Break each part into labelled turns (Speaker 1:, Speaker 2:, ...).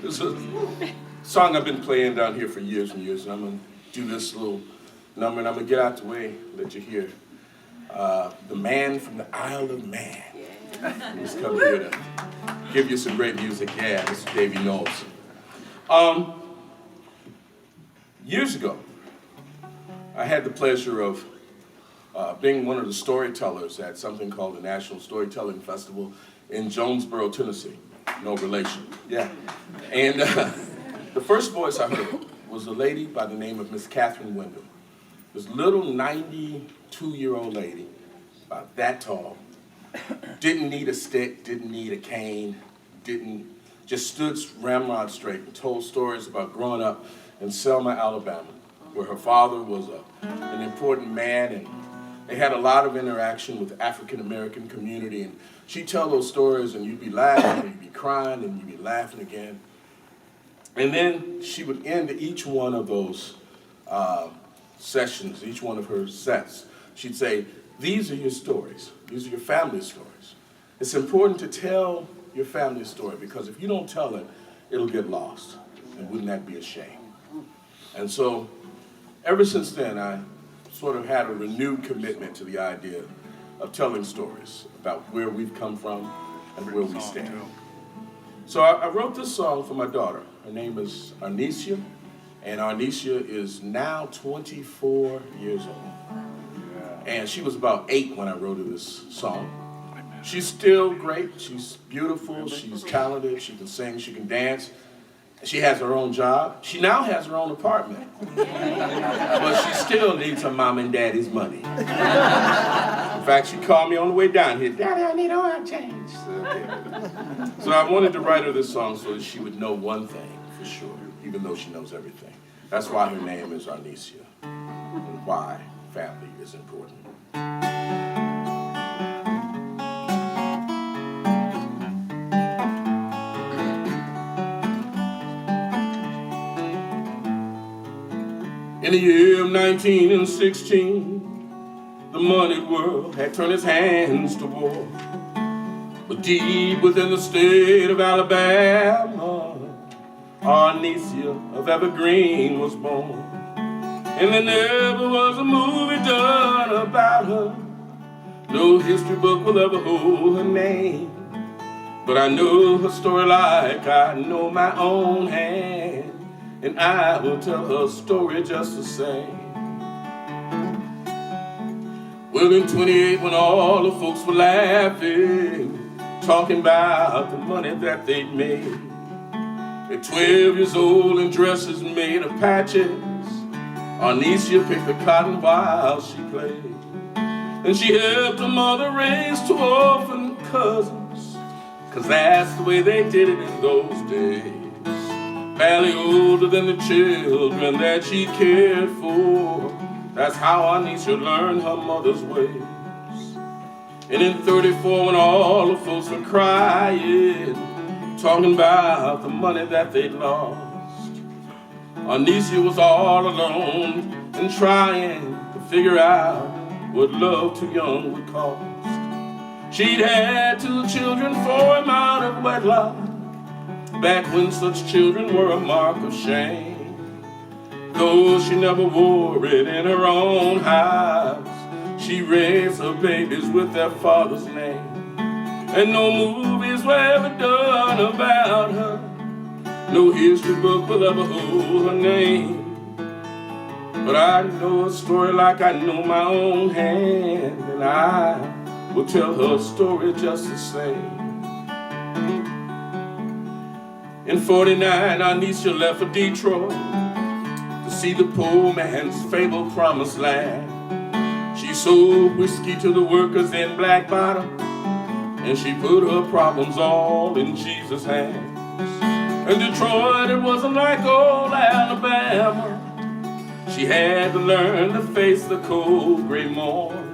Speaker 1: This is a song I've been playing down here for years and years, and I'm going to do this little number, and I'm going to get out the way and let you hear the man from the Isle of Man. He's come here to give you some great music. Yeah, this is Davey Knowles. Years ago, I had the pleasure of being one of the storytellers at something called the National Storytelling Festival in Jonesboro, Tennessee. No relation. Yeah. And the first voice I heard was a lady by the name of Miss Catherine Wyndham. This little 92-year-old lady, about that tall, didn't need a stick, didn't need a cane, just stood ramrod straight and told stories about growing up in Selma, Alabama, where her father was an important man, and they had a lot of interaction with the African-American community. And she'd tell those stories, and you'd be laughing, and you'd be crying, and you'd be laughing again. And then she would end each one of those sessions, each one of her sets. She'd say, "These are your stories. These are your family stories. It's important to tell your family story, because if you don't tell it, it'll get lost. And wouldn't that be a shame?" And so, ever since then, I sort of had a renewed commitment to the idea of telling stories about where we've come from and where we stand. So I wrote this song for my daughter. Her name is Arnesia, and Arnesia is now 24 years old. And she was about 8 when I wrote her this song. She's still great. She's beautiful. She's talented. She can sing. She can dance. She has her own job. She now has her own apartment. But she still needs her mom and daddy's money. In fact, she called me on the way down here. "Daddy, I need oil change." So I wanted to write her this song so that she would know one thing for sure, even though she knows everything. That's why her name is Arnesia, and why family is important. In the year of 1916, the moneyed world had turned its hands to war. But deep within the state of Alabama, Arnesia of Evergreen was born. And there never was a movie done about her. No history book will ever hold her name. But I know her story like I know my own hand. And I will tell her story just the same. Well, in 28, when all the folks were laughing, talking about the money that they'd made, at 12 years old and dresses made of patches, Arnesia picked the cotton while she played. And she helped her mother raise 2 orphan cousins, 'cause that's the way they did it in those days. Barely older than the children that she cared for. That's how Arnesia learned her mother's ways. And in 34, when all the folks were crying, talking about the money that they'd lost, Arnesia was all alone and trying to figure out what love too young would cost. She'd had 2 children, 4 out of wedlock, back when such children were a mark of shame. Though she never wore it in her own house, she raised her babies with their father's name. And no movies were ever done about her. No history book will ever hold her name. But I know a story like I know my own hand, and I will tell her story just the same. In 49, Arnesia left for Detroit to see the poor man's fabled promised land. She sold whiskey to the workers in Black Bottom, and she put her problems all in Jesus' hands. In Detroit, it wasn't like old Alabama. She had to learn to face the cold gray morn.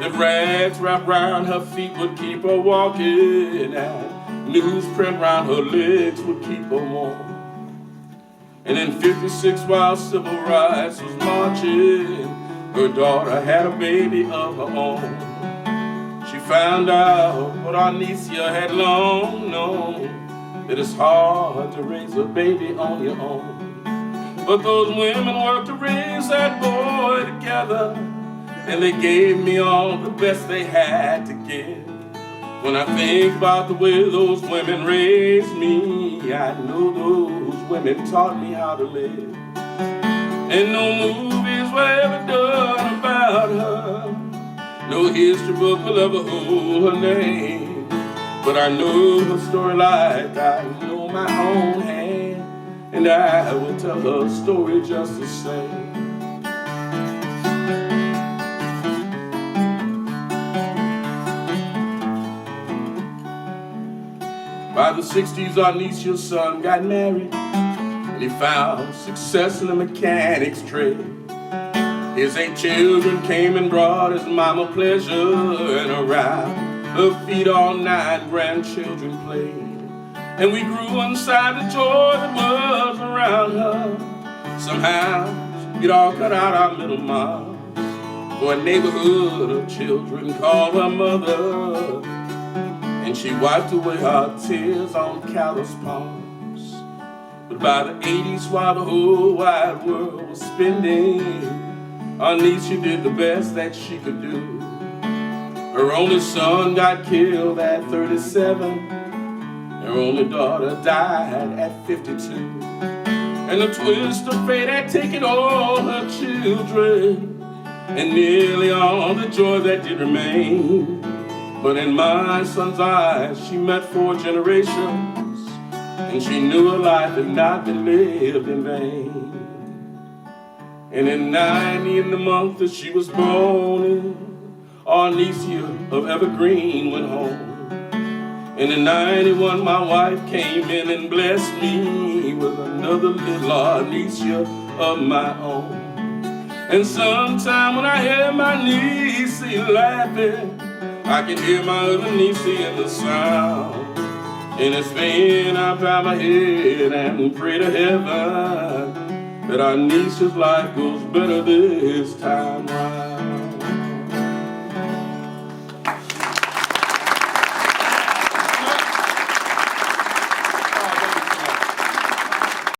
Speaker 1: The rags wrapped round her feet would keep her walking, and newsprint round her legs would keep her warm. And in 56, while civil rights was marching, her daughter had a baby of her own. She found out what Arnesia had long known, that it's hard to raise a baby on your own. But those women worked to raise that boy together, and they gave me all the best they had to give. When I think about the way those women raised me, I know those women taught me how to live. And no movies were ever done about her, no history book will ever hold her name. But I know her story like I know my own hand, and I will tell her story just the same. By the 60s, Arnesia's son got married, and he found success in the mechanic's trade. His 8 children came and brought his mama pleasure, and around her feet all 9 grandchildren played. And we grew inside the joy that was around her. Somehow, we'd all cut out our middle moms for a neighborhood of children called her mother. And she wiped away our tears on callous palms. But by the 80s, while the whole wide world was spinning, Arnesia did the best that she could do. Her only son got killed at 37. Her only daughter died at 52. And the twist of fate had taken all her children, and nearly all the joy that did remain. But in my son's eyes, she met 4 generations, and she knew her life had not been lived in vain. And in 90, in the month that she was born in, Arnesia of Evergreen went home. And in 91, my wife came in and blessed me with another little Arnesia of my own. And sometime when I hear my niece laughing, I can hear my other niece in the sound. And it's then I bow my head and pray to heaven that Arnesia's life goes better this time round.